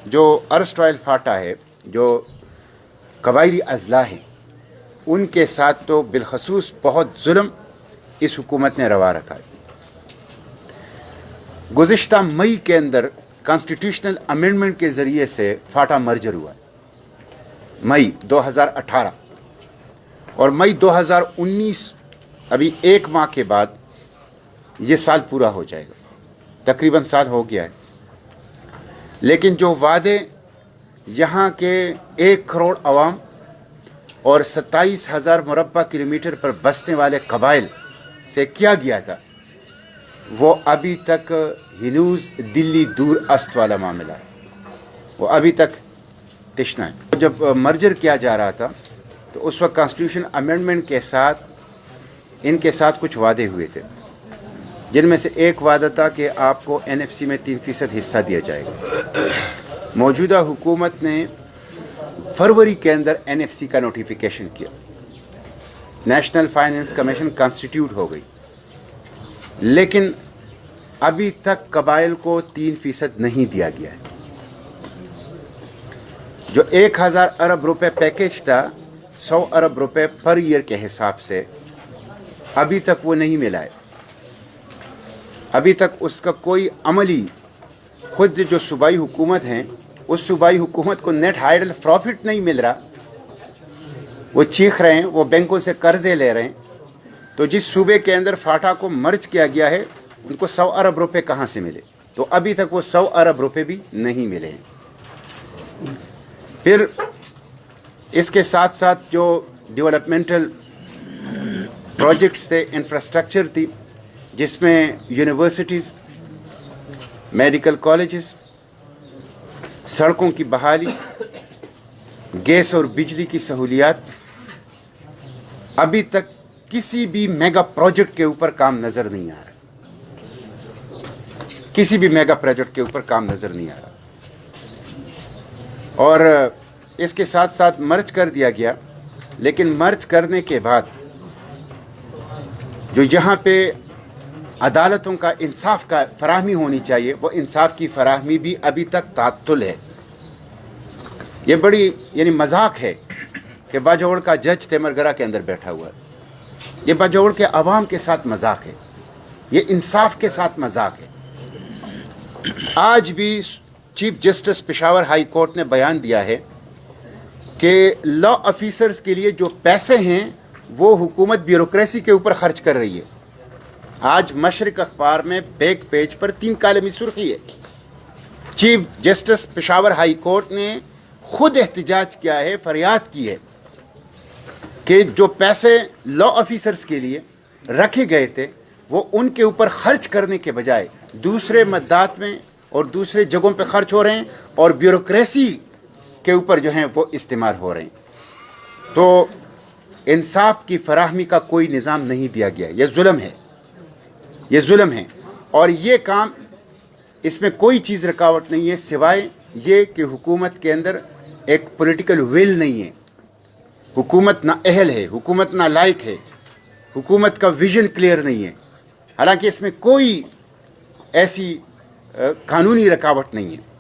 जो अर्स्टाइल फाटा है, जो कबायली अजला हैं, उनके साथ तो बिलखसूस बहुत जुल्म इस हुकूमत ने रवा रखा है। गुज़िश्ता मई के अंदर कॉन्स्टिट्यूशनल अमेंडमेंट के ज़रिए से फाटा मर्जर हुआ, मई 2018, और मई 2019 अभी एक माह के बाद ये साल पूरा हो जाएगा, तकरीबन साल हो गया है। लेकिन जो वादे यहाँ के 1 करोड़ अवाम और 27,000 मुरब्बा किलोमीटर पर बसने वाले कबाइल से किया गया था, वो अभी तक हिनूज दिल्ली दूर अस्त वाला मामला है, वो अभी तक तिश्ना है। जब मर्जर किया जा रहा था तो उस वक्त कॉन्स्टिट्यूशन अमेंडमेंट के साथ इनके साथ कुछ वादे हुए थे, जिनमें से एक वादा था कि आपको NFC में 3% हिस्सा दिया जाएगा। मौजूदा हुकूमत ने फरवरी के अंदर NFC का नोटिफिकेशन किया, नेशनल फाइनेंस कमीशन कॉन्स्टिट्यूट हो गई, लेकिन अभी तक कबाइल को 3% नहीं दिया गया है। जो 1000 अरब रुपए पैकेज था 100 अरब रुपए पर ईयर के हिसाब से, अभी तक वो नहीं मिला है। अभी तक उसका कोई अमली, खुद जो सूबाई हुकूमत हैं, उस सूबाई हुकूमत को नेट आइडल प्रॉफिट नहीं मिल रहा, वो चीख रहे हैं, वो बैंकों से कर्जे ले रहे हैं। तो जिस सूबे के अंदर फाटा को मर्ज किया गया है, उनको 100 अरब रुपए कहाँ से मिले? तो अभी तक वो 100 अरब रुपए भी नहीं मिले हैं। फिर इसके साथ साथ जो डेवलपमेंटल प्रोजेक्ट्स थे, इंफ्रास्ट्रक्चर थी, जिसमें यूनिवर्सिटीज़, मेडिकल कॉलेजेस, सड़कों की बहाली, गैस और बिजली की सहूलियात, अभी तक किसी भी मेगा प्रोजेक्ट के ऊपर काम नज़र नहीं आ रहा। किसी भी मेगा प्रोजेक्ट के ऊपर काम नज़र नहीं आ रहा। और इसके साथ साथ मर्ज कर दिया गया, लेकिन मर्ज करने के बाद जो यहाँ पे अदालतों का इंसाफ का फराहमी होनी चाहिए, वो इंसाफ की फराहमी भी अभी तक तातुल है। ये बड़ी यानी मजाक है कि बाजोड़ का जज तेमरगरा के अंदर बैठा हुआ है। ये बाजोड़ के अवाम के साथ मजाक है, ये इंसाफ के साथ मजाक है। आज भी chief justice Peshawar high court ने बयान दिया है कि लॉ ऑफिसर्स के लिए जो पैसे हैं वो हुकूमत ब्यूरोक्रेसी के ऊपर खर्च कर रही है। आज मशरिक अखबार में बैक पेज पर 3 कालमी सुर्खी है। Chief justice Peshawar high court ने खुद एहतजाज किया है, फरियाद की है कि जो पैसे लॉ ऑफिसर्स के लिए रखे गए थे वो उनके ऊपर खर्च करने के बजाय दूसरे मद्दात में और दूसरे जगहों पे खर्च हो रहे हैं और ब्यूरोक्रेसी के ऊपर जो हैं वो इस्तेमाल हो रहे हैं। तो इंसाफ की फराहमी का कोई निज़ाम नहीं दिया गया। ये जुल्म है, ये जुल्म है। और ये काम, इसमें कोई चीज़ रुकावट नहीं है सिवाय ये कि हुकूमत के अंदर एक पॉलिटिकल विल नहीं है। हुकूमत ना अहल है, हुकूमत ना लायक है, हुकूमत का विजन क्लियर नहीं है। हालांकि इसमें कोई ऐसी कानूनी रुकावट नहीं है।